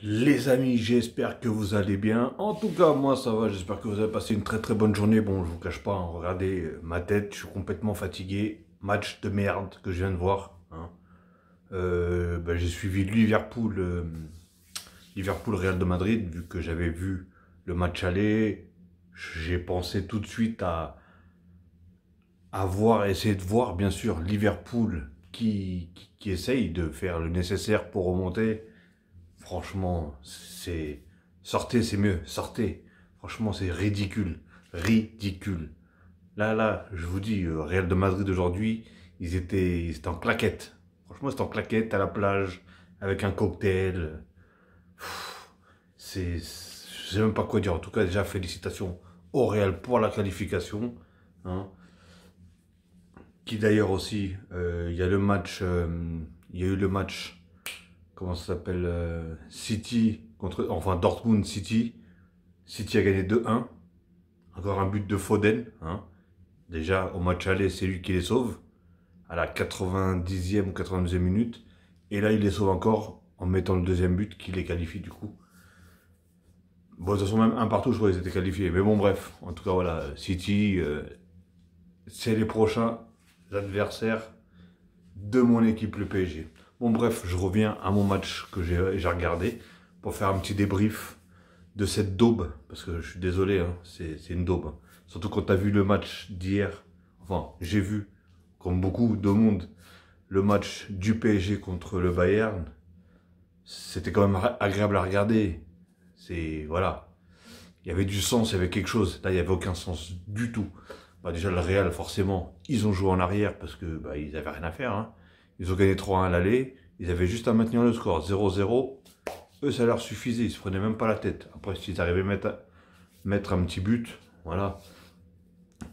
Les amis, j'espère que vous allez bien. En tout cas, moi ça va, j'espère que vous avez passé une très bonne journée. Bon, je vous cache pas, hein, regardez ma tête, je suis complètement fatigué. Match de merde que je viens de voir. Hein. J'ai suivi Liverpool Real de Madrid, vu que j'avais vu le match aller. J'ai pensé tout de suite à voir, essayer de voir, bien sûr, Liverpool qui essaye de faire le nécessaire pour remonter. Franchement, c'est... Sortez, c'est mieux, sortez. Franchement, c'est ridicule. Ridicule. Là, je vous dis, Real de Madrid aujourd'hui, ils étaient en claquette. Franchement, c'était en claquette à la plage, avec un cocktail. Je sais même pas quoi dire. En tout cas, déjà, félicitations au Real pour la qualification. Hein. Qui d'ailleurs aussi, il y a le match, il y a eu le match, comment ça s'appelle, City enfin Dortmund City. City a gagné 2-1. Encore un but de Foden. Hein. Déjà, au match aller, c'est lui qui les sauve. À la 90e ou 92e minute. Et là, il les sauve encore en mettant le deuxième but qui les qualifie du coup. Bon, de toute façon, même un partout, je crois qu'ils étaient qualifiés. Mais bon, bref. En tout cas, voilà. City, c'est les prochains adversaires de mon équipe, le PSG. Bon, bref, je reviens à mon match que j'ai regardé pour faire un petit débrief de cette daube, parce que je suis désolé, hein, c'est une daube. Hein. Surtout quand tu as vu le match d'hier, enfin, j'ai vu, comme beaucoup de monde, le match du PSG contre le Bayern. C'était quand même agréable à regarder. Voilà. Il y avait du sens, il y avait quelque chose. Là, il n'y avait aucun sens du tout. Bah, déjà, le Real, forcément, ils ont joué en arrière parce que ils n'avaient rien à faire. Hein. Ils ont gagné 3-1 à l'aller. Ils avaient juste à maintenir le score 0-0. Eux, ça leur suffisait. Ils ne se prenaient même pas la tête. Après, s'ils arrivaient à mettre un petit but, voilà.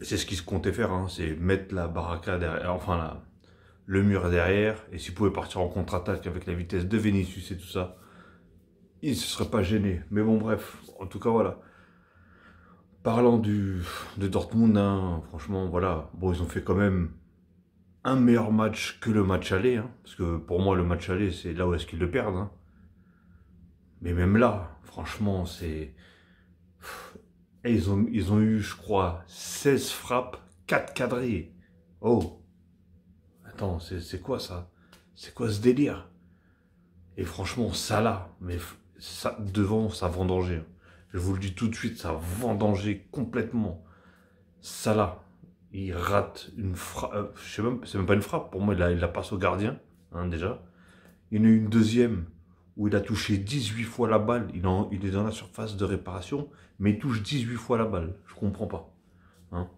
C'est ce qu'ils se comptaient faire. Hein. C'est mettre la baraka derrière, enfin, le mur derrière. Et s'ils pouvaient partir en contre-attaque avec la vitesse de Vinicius et tout ça, ils ne se seraient pas gênés. Mais bon, bref. En tout cas, voilà. Parlant de Dortmund, hein, franchement, voilà. Bon, ils ont fait quand même un meilleur match que le match aller. Hein, parce que pour moi, le match aller, c'est là où est-ce qu'ils le perdent. Hein. Mais même là, franchement, c'est... Et ils ont eu, je crois, 16 frappes, 4 cadrés. Oh, attends, c'est quoi ça? C'est quoi ce délire? Et franchement, ça là, mais ça, devant, ça vendangeait. Je vous le dis tout de suite, ça vendangeait complètement. Ça là, il rate une frappe, je sais même, c'est même pas une frappe, pour moi, il la passe au gardien, hein, déjà. Il y en a eu une deuxième, où il a touché 18 fois la balle, il est dans la surface de réparation, mais il touche 18 fois la balle, je comprends pas. Hein.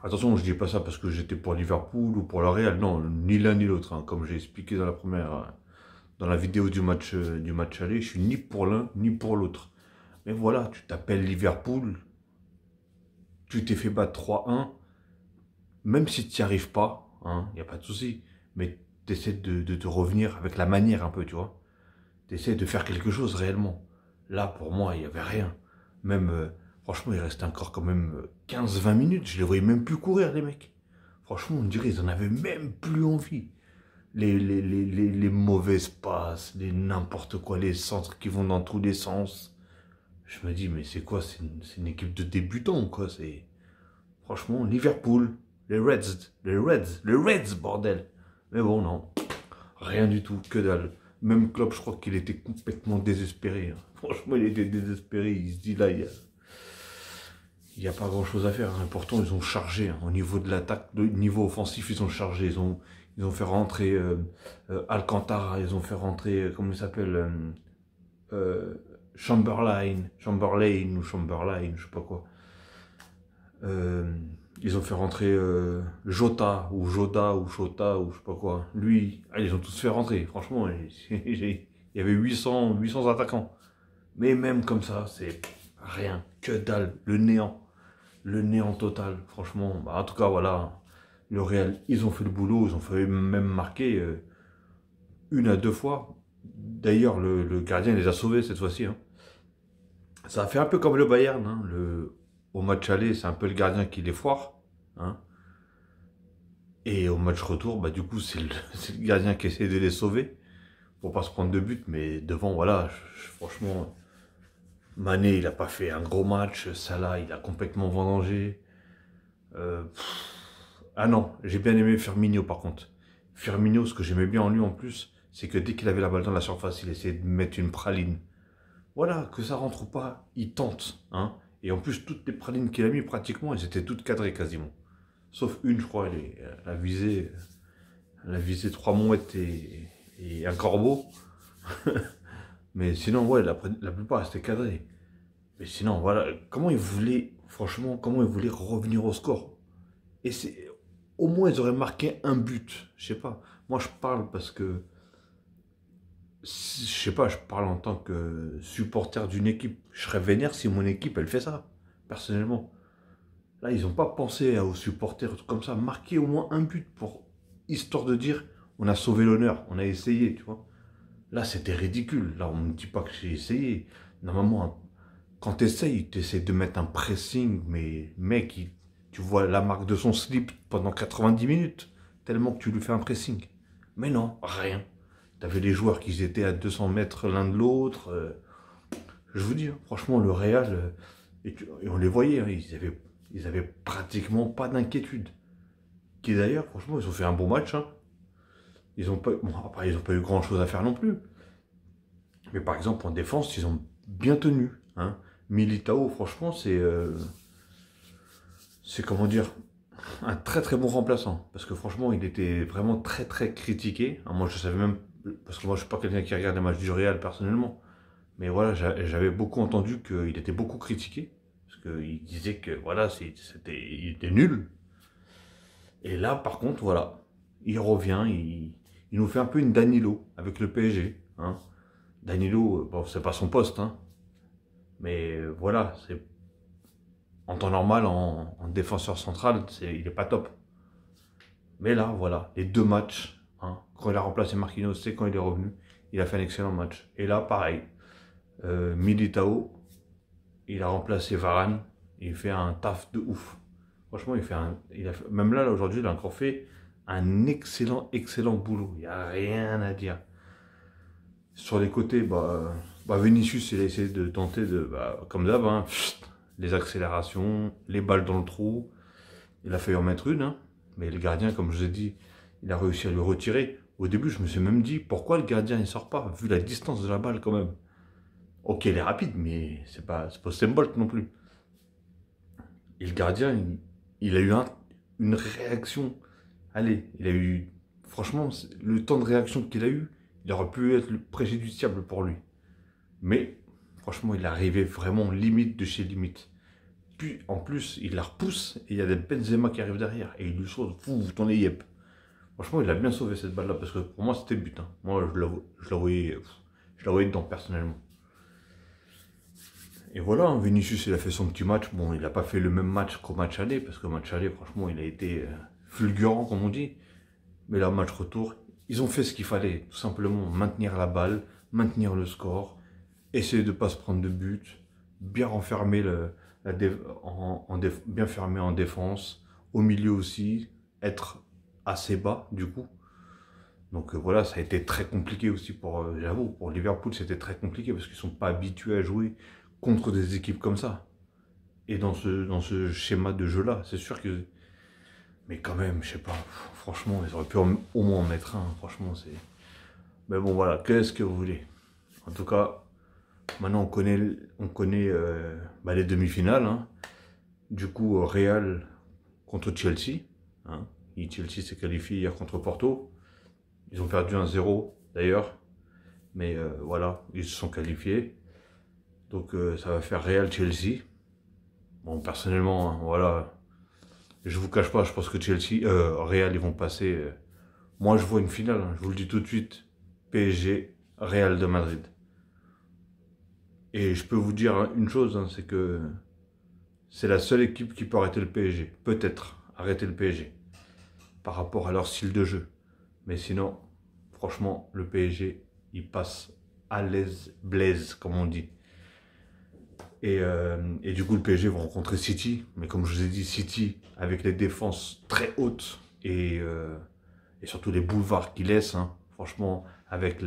Attention, je dis pas ça parce que j'étais pour Liverpool ou pour le Real, non, ni l'un ni l'autre, hein. Comme j'ai expliqué dans la première, dans la vidéo du match aller, je suis ni pour l'un ni pour l'autre. Mais voilà, tu t'appelles Liverpool, tu t'es fait battre 3-1, même si tu n'y arrives pas, hein, y a pas de souci, mais tu essaies de te revenir avec la manière un peu, tu vois. Tu essaies de faire quelque chose réellement. Là, pour moi, il n'y avait rien. Même, franchement, il restait encore quand même 15-20 minutes. Je les voyais même plus courir, les mecs. Franchement, on dirait qu'ils en avaient même plus envie. Les mauvaises passes, les n'importe quoi, les centres qui vont dans tous les sens. Je me dis, mais c'est quoi? C'est une équipe de débutants, quoi. C'est franchement, Liverpool, les Reds, bordel. Mais bon, non. Rien du tout, que dalle. Même Klopp, je crois qu'il était complètement désespéré. Hein. Franchement, il était désespéré. Il se dit là, il y a pas grand chose à faire. Hein. Pourtant, ils ont chargé. Hein. Au niveau de l'attaque, au niveau offensif, ils ont chargé. Ils ont fait rentrer Alcantara. Ils ont fait rentrer, comment il s'appelle Chamberlain, je sais pas quoi. Ils ont fait rentrer Jota, ou Joda, ou Shota, ou je sais pas quoi. Lui, ils ont tous fait rentrer. Franchement, il y avait 800 attaquants. Mais même comme ça, c'est rien, que dalle, le néant. Le néant total, franchement. Bah, en tout cas, voilà, le Real, ils ont fait le boulot, ils ont fait même marquer une à deux fois. D'ailleurs, le gardien les a sauvés cette fois-ci. Hein. Ça a fait un peu comme le Bayern. Hein. Au match aller, c'est un peu le gardien qui les foire. Hein. Et au match retour, bah, du coup, c'est le gardien qui essaie de les sauver. pour pas se prendre de but. Mais devant, voilà, franchement, Mané, il a pas fait un gros match. Salah, il a complètement vendangé. Ah non, j'ai bien aimé Firmino par contre. Firmino, ce que j'aimais bien en lui en plus, c'est que dès qu'il avait la balle dans la surface, il essayait de mettre une praline. Voilà, que ça rentre ou pas, il tente. Hein. Et en plus, toutes les pralines qu'il a mis, pratiquement, elles étaient toutes cadrées quasiment. Sauf une, je crois, elle a visé 3 mouettes et un corbeau. Mais sinon, ouais, la plupart, c'était cadré. Mais sinon, voilà, comment ils voulaient, franchement, comment ils voulaient revenir au score. Et c'est, au moins, ils auraient marqué un but. Je sais pas. Moi, je parle parce que, je sais pas, je parle en tant que supporter d'une équipe. Je serais vénère si mon équipe, elle fait ça, personnellement. Là, ils n'ont pas pensé aux supporters, trucs comme ça. Marquer au moins un but pour, histoire de dire, on a sauvé l'honneur, on a essayé, tu vois. Là, c'était ridicule. Là, on ne me dit pas que j'ai essayé. Normalement, quand tu essayes de mettre un pressing, mais mec, tu vois la marque de son slip pendant 90 minutes, tellement que tu lui fais un pressing. Mais non, rien. Tu avais les joueurs qui étaient à 200 mètres l'un de l'autre. Je vous dis, hein, franchement, le Real, et on les voyait, hein, ils avaient pratiquement pas d'inquiétude. Qui d'ailleurs, franchement, ils ont fait un bon match. Hein. Ils ont pas, bon, après, ils n'ont pas eu grand-chose à faire non plus. Mais par exemple, en défense, ils ont bien tenu. Hein. Militao, franchement, c'est comment dire, un très très bon remplaçant. Parce que franchement, il était vraiment très très critiqué. Alors, moi, je savais même, parce que moi, je suis pas quelqu'un qui regarde les matchs du Real personnellement. Mais voilà, j'avais beaucoup entendu qu'il était beaucoup critiqué. Parce qu'il disait que voilà, il était nul. Et là, par contre, voilà, il revient, il nous fait un peu une Danilo avec le PSG. Hein. Danilo, bon, c'est pas son poste, hein, mais voilà, c'est en temps normal, en défenseur central, il est pas top. Mais là, voilà, les 2 matchs, hein, quand il a remplacé Marquinhos, c'est quand il est revenu, il a fait un excellent match. Et là, pareil, Militao, il a remplacé Varane, il fait un taf de ouf. Franchement, même là aujourd'hui, il a encore fait un excellent, excellent boulot. Il n'y a rien à dire. Sur les côtés, Vinicius, il a essayé de tenter comme d'hab, hein, les accélérations, les balles dans le trou. Il a failli en mettre une, hein, mais le gardien, comme je vous ai dit, il a réussi à le retirer. Au début, je me suis même dit, pourquoi le gardien ne sort pas, vu la distance de la balle quand même. Ok, elle est rapide, mais c'est pas Usain Bolt non plus. Et le gardien, il a eu une réaction. Allez, il a eu, franchement, le temps de réaction qu'il a eu, il aurait pu être préjudiciable pour lui. Mais, franchement, il est arrivé vraiment limite de chez limite. Puis, en plus, il la repousse et il y a des Benzema qui arrivent derrière. Et il lui saute, fou, ton yep. Franchement, il a bien sauvé cette balle-là parce que pour moi, c'était le but. Hein. Moi, je la voyais dedans, personnellement. Et voilà, hein, Vinicius, il a fait son petit match. Bon, il n'a pas fait le même match qu'au match aller, parce qu'au match aller, franchement, il a été fulgurant, comme on dit. Mais là, match retour, ils ont fait ce qu'il fallait. Tout simplement, maintenir la balle, maintenir le score, essayer de ne pas se prendre de but, bien renfermer bien fermer en défense, au milieu aussi, être assez bas, du coup. Donc voilà, ça a été très compliqué aussi j'avoue, pour Liverpool, c'était très compliqué parce qu'ils ne sont pas habitués à jouer contre des équipes comme ça. Et dans ce schéma de jeu-là, c'est sûr que... Mais quand même, je sais pas, franchement, ils auraient pu au moins en mettre un, franchement, c'est... Mais bon, voilà, qu'est-ce que vous voulez? En tout cas, maintenant, on connaît les demi-finales. Hein. Du coup, Real contre Chelsea. Hein. Et Chelsea s'est qualifié hier contre Porto. Ils ont perdu 1-0, d'ailleurs. Mais voilà, ils se sont qualifiés. Donc ça va faire Real-Chelsea. Bon, personnellement, hein, voilà, je vous cache pas, je pense que Real, ils vont passer. Moi, je vois une finale, hein, je vous le dis tout de suite, PSG, Real de Madrid. Et je peux vous dire une chose, hein, c'est que c'est la seule équipe qui peut arrêter le PSG. Peut-être arrêter le PSG par rapport à leur style de jeu. Mais sinon, franchement, le PSG, il passe à l'aise, blaze, comme on dit. Et du coup, le PSG va rencontrer City. Mais comme je vous ai dit, City, avec les défenses très hautes et surtout les boulevards qu'ils laissent, hein, franchement, avec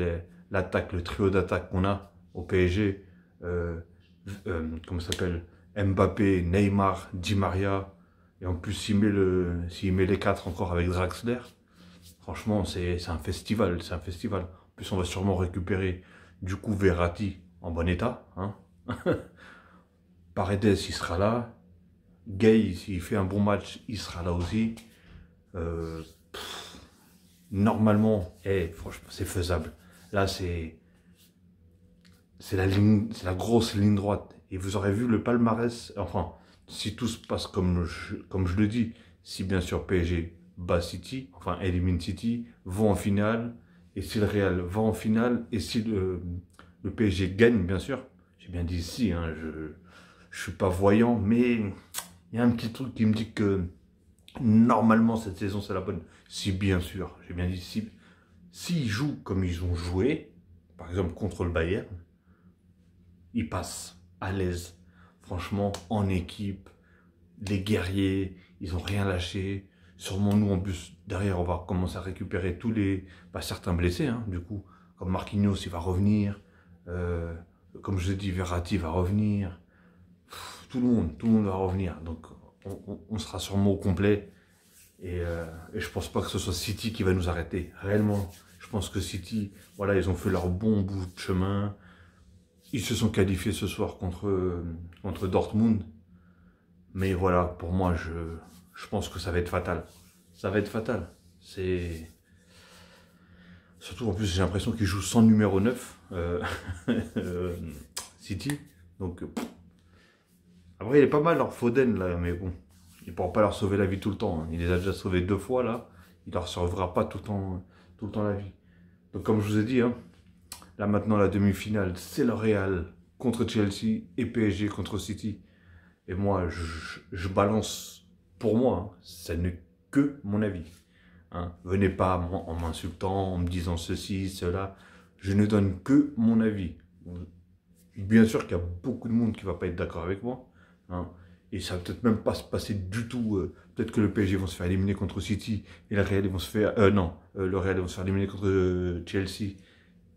l'attaque, le trio d'attaque qu'on a au PSG, comment ça s'appelle, Mbappé, Neymar, Di Maria, et en plus s'il met les quatre encore avec Draxler, franchement c'est un festival, c'est un festival. En plus on va sûrement récupérer du coup Verratti en bon état, hein. Paredes il sera là, Gay s'il fait un bon match il sera là aussi. Normalement, franchement c'est faisable. Là c'est la grosse ligne droite. Et vous aurez vu le palmarès, enfin, si tout se passe comme je le dis, si bien sûr PSG bat City, enfin élimine City, vont en finale, et si le Real va en finale, et si le PSG gagne, bien sûr, j'ai bien dit si, hein, je suis pas voyant, mais il y a un petit truc qui me dit que normalement cette saison c'est la bonne. Si bien sûr, j'ai bien dit si, s'ils jouent comme ils ont joué, par exemple contre le Bayern, ils passent à l'aise. Franchement, en équipe, les guerriers, ils n'ont rien lâché. Sûrement nous, en plus, derrière, on va commencer à récupérer tous les... certains blessés, hein, du coup. Comme Marquinhos, il va revenir. Comme je l'ai dit, Verratti va revenir. Tout le monde va revenir. Donc, on sera sûrement au complet. Et je pense pas que ce soit City qui va nous arrêter. Réellement, je pense que City, voilà, ils ont fait leur bon bout de chemin. Ils se sont qualifiés ce soir contre Dortmund. Mais voilà, pour moi, je pense que ça va être fatal. Ça va être fatal. C'est... Surtout, en plus, j'ai l'impression qu'ils jouent sans numéro 9, City. Donc, après, il est pas mal, leur Foden, là, mais bon, il ne pourra pas leur sauver la vie tout le temps. Hein. Il les a déjà sauvés 2 fois, là. Il ne leur sauvera pas tout le temps la vie. Donc, comme je vous ai dit, hein, là, maintenant, la demi-finale, c'est le Real contre Chelsea et PSG contre City. Et moi, je balance, pour moi, hein, ça n'est que mon avis. Hein. Venez pas en m'insultant, en me disant ceci, cela. Je ne donne que mon avis. Bien sûr qu'il y a beaucoup de monde qui ne va pas être d'accord avec moi. Hein. Et ça va peut-être même pas se passer du tout. Peut-être que le PSG vont se faire éliminer contre City et le Real vont se faire... le Real vont se faire éliminer contre Chelsea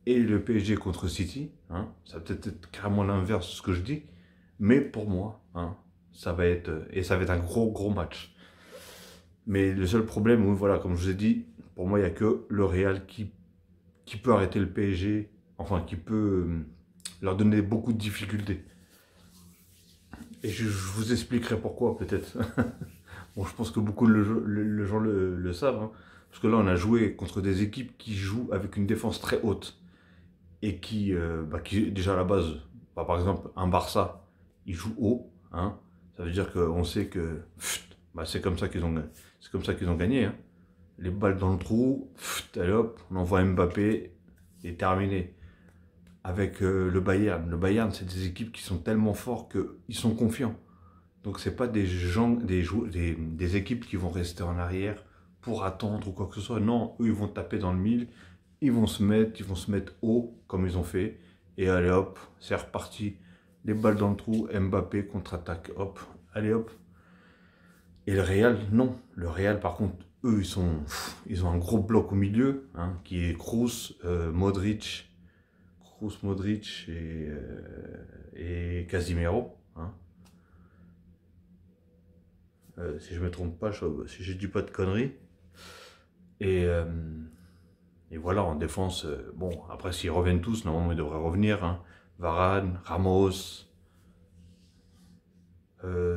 et le PSG contre City. Hein. Ça va peut-être être carrément l'inverse de ce que je dis. Mais pour moi, hein, ça va être un gros match. Mais le seul problème, voilà, comme je vous ai dit, pour moi, il n'y a que le Real qui peut arrêter le PSG, enfin, qui peut leur donner beaucoup de difficultés. Et je vous expliquerai pourquoi, peut-être. Bon, je pense que beaucoup de gens le savent, hein, parce que là, on a joué contre des équipes qui jouent avec une défense très haute, et qui déjà à la base, par exemple, un Barça, ils jouent haut, hein. Ça veut dire qu'on sait que c'est comme ça qu'ils ont gagné. Hein. Les balles dans le trou, allez hop, on envoie Mbappé, et terminé. Avec le Bayern, c'est des équipes qui sont tellement forts qu'ils sont confiants. Donc c'est pas des équipes qui vont rester en arrière pour attendre ou quoi que ce soit. Non, eux ils vont taper dans le mille, ils vont se mettre haut comme ils ont fait. Et allez hop, c'est reparti. Les balles dans le trou, Mbappé contre-attaque, hop, allez hop. Et le Real, non. Le Real, par contre, eux, ils ont un gros bloc au milieu, hein, qui est Kroos, Modric et Casemiro. Hein. Si je ne me trompe pas, si je ne dis pas de conneries. Et voilà, en défense, bon, après, s'ils reviennent tous, normalement, ils devraient revenir. Hein. Varane, Ramos...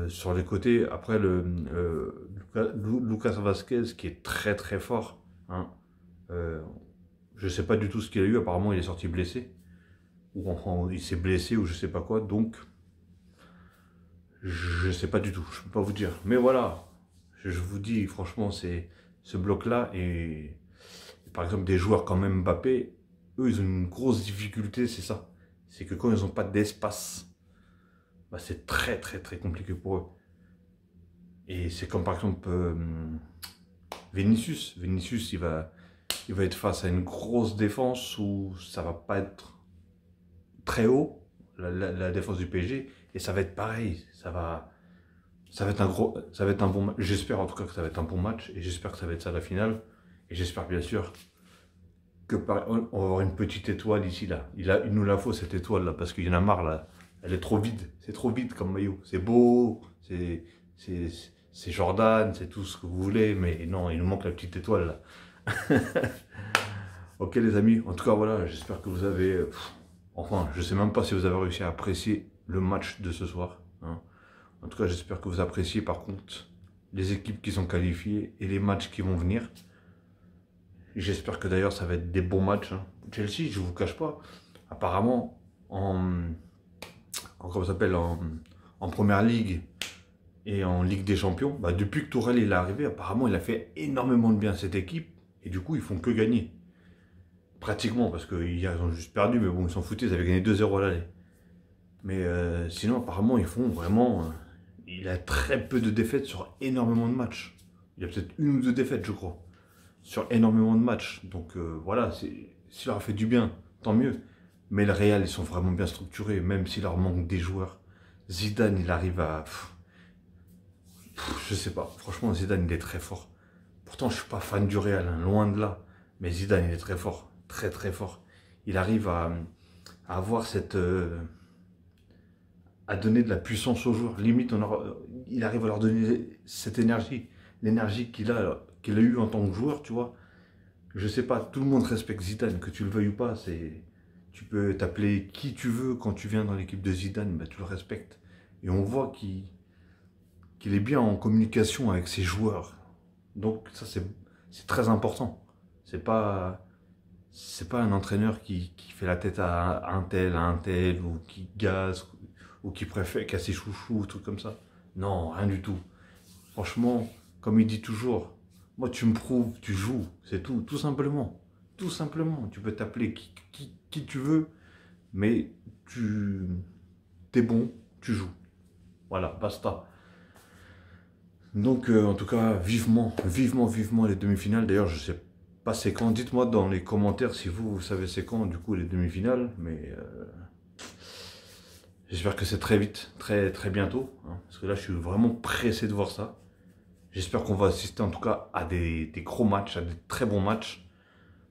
sur les côtés, après Lucas Vazquez qui est très fort, hein. Je sais pas du tout ce qu'il a eu, apparemment il est sorti blessé, ou enfin il s'est blessé ou je sais pas quoi, donc je sais pas du tout, je peux pas vous dire, mais voilà, je vous dis franchement, c'est ce bloc là, et par exemple des joueurs comme Mbappé, eux ils ont une grosse difficulté, c'est ça, c'est que quand ils n'ont pas d'espace, c'est très compliqué pour eux. Et c'est comme par exemple Vinicius, il va être face à une grosse défense où ça va pas être très haut, la défense du PSG, et ça va être pareil, ça va être un bon match. J'espère en tout cas que ça va être un bon match, et j'espère que ça va être ça la finale, et j'espère bien sûr on va avoir une petite étoile ici, là. Il nous la faut, cette étoile, là, parce qu'il y en a marre, là. Elle est trop vide. C'est trop vide comme maillot. C'est beau, c'est Jordan, c'est tout ce que vous voulez, mais non, il nous manque la petite étoile, là. Ok, les amis. En tout cas, voilà, j'espère que vous avez... enfin, je sais même pas si vous avez réussi à apprécier le match de ce soir. Hein. En tout cas, j'espère que vous appréciez, par contre, les équipes qui sont qualifiées et les matchs qui vont venir. J'espère que d'ailleurs ça va être des bons matchs. Hein. Chelsea, je ne vous cache pas, apparemment comment ça s'appelle, en Première Ligue et en Ligue des Champions, bah, depuis que Tourelle est arrivé, apparemment il a fait énormément de bien à cette équipe et du coup ils font que gagner. Pratiquement, parce qu'hier ils ont juste perdu, mais bon ils s'en foutaient, ils avaient gagné 2-0 à l'aller. Mais sinon apparemment ils font vraiment... il a très peu de défaites sur énormément de matchs. Il a peut-être une ou deux défaites je crois. Sur énormément de matchs. Donc voilà, s'il leur a fait du bien, tant mieux. Mais le Real, ils sont vraiment bien structurés, même s'il leur manque des joueurs. Zidane, il arrive à... je sais pas, franchement, Zidane, il est très fort. Pourtant, je suis pas fan du Real, hein, loin de là. Mais Zidane, il est très fort, très très fort. Il arrive à avoir cette... à donner de la puissance aux joueurs. Limite, il arrive à leur donner cette énergie. L'énergie qu'il a eu en tant que joueur, tu vois. Je sais pas, tout le monde respecte Zidane, que tu le veuilles ou pas. Tu peux t'appeler qui tu veux quand tu viens dans l'équipe de Zidane, bah, tu le respectes. Et on voit qu'il est bien en communication avec ses joueurs. Donc ça, c'est très important. C'est pas un entraîneur qui fait la tête à un tel, ou qui gaze, ou qui préfère qu'à ses chouchous, trucs comme ça. Non, rien du tout. Franchement, comme il dit toujours, moi tu me prouves, tu joues, c'est tout, tout simplement. Tout simplement, tu peux t'appeler qui tu veux, mais t'es bon, tu joues. Voilà, basta. Donc en tout cas, vivement les demi-finales. D'ailleurs, je sais pas c'est quand. Dites-moi dans les commentaires si vous savez c'est quand du coup les demi-finales. Mais j'espère que c'est très vite, très très bientôt. Hein, parce que là, je suis vraiment pressé de voir ça. J'espère qu'on va assister en tout cas à des gros matchs, à des très bons matchs.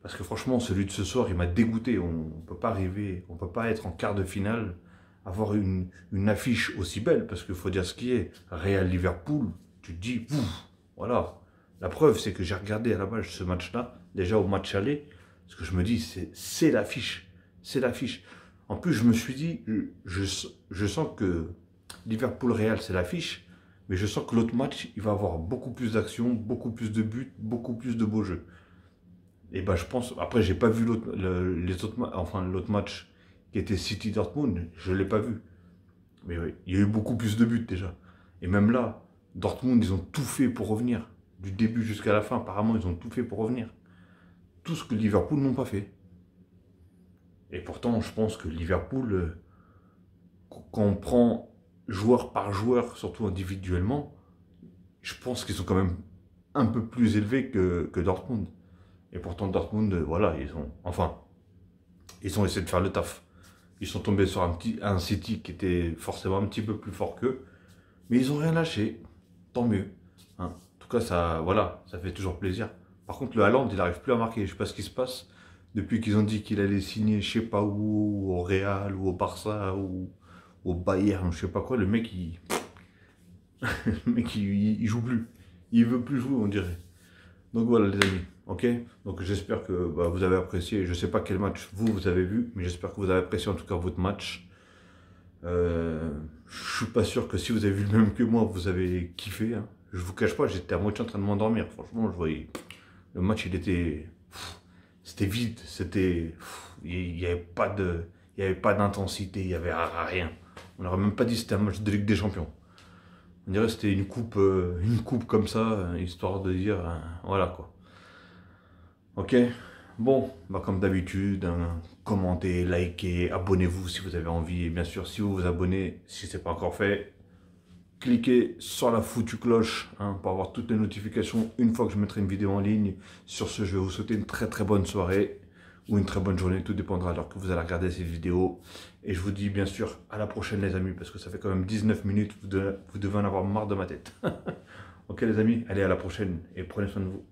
Parce que franchement, celui de ce soir, il m'a dégoûté. On ne peut pas arriver, on ne peut pas être en quart de finale, avoir une affiche aussi belle. Parce qu'il faut dire ce qui est. Real-Liverpool, tu te dis, ouf, voilà. La preuve, c'est que j'ai regardé à la base ce match-là, déjà au match aller. Parce que je me dis, c'est l'affiche. C'est l'affiche. En plus, je me suis dit, je sens que Liverpool-Real, c'est l'affiche. Mais je sens que l'autre match, il va avoir beaucoup plus d'actions, beaucoup plus de buts, beaucoup plus de beaux jeux. Et ben je pense, après j'ai pas vu l'autre match qui était City-Dortmund, je l'ai pas vu. Mais oui, il y a eu beaucoup plus de buts déjà. Et même là, Dortmund, ils ont tout fait pour revenir. Du début jusqu'à la fin, apparemment, ils ont tout fait pour revenir. Tout ce que Liverpool n'ont pas fait. Et pourtant, je pense que Liverpool, quand on prend joueur par joueur, surtout individuellement, je pense qu'ils sont quand même un peu plus élevés que Dortmund. Et pourtant, Dortmund, voilà, ils ont essayé de faire le taf. Ils sont tombés sur un City qui était forcément un petit peu plus fort qu'eux. Mais ils n'ont rien lâché. Tant mieux. Hein. En tout cas, ça fait toujours plaisir. Par contre, le Haaland, il n'arrive plus à marquer. Je ne sais pas ce qui se passe. Depuis qu'ils ont dit qu'il allait signer, je ne sais pas où, au Real, ou au Barça, ou au Bayern, je ne sais pas quoi, le mec, il joue plus. Il veut plus jouer, on dirait. Donc voilà les amis, ok. Donc j'espère que vous avez apprécié. Je ne sais pas quel match vous avez vu, mais j'espère que vous avez apprécié en tout cas votre match. Je suis pas sûr que si vous avez vu le même que moi, vous avez kiffé. Hein. Je vous cache pas, j'étais à moitié en train de m'endormir. Franchement, je voyais le match, c'était vide, il n'y avait pas d'intensité, il n'y avait rien. On n'aurait même pas dit que c'était un match de Ligue des Champions. On dirait que c'était une coupe comme ça, histoire de dire, voilà quoi. Ok. Bon, comme d'habitude, hein, commentez, likez, abonnez-vous si vous avez envie. Et bien sûr, si vous vous abonnez, si ce n'est pas encore fait, cliquez sur la foutue cloche hein, pour avoir toutes les notifications une fois que je mettrai une vidéo en ligne. Sur ce, je vais vous souhaiter une très très bonne soirée ou une très bonne journée. Tout dépendra de l'heure que vous allez regarder cette vidéo. Et je vous dis bien sûr à la prochaine les amis, parce que ça fait quand même 19 minutes, vous devez en avoir marre de ma tête. Ok les amis, allez à la prochaine et prenez soin de vous.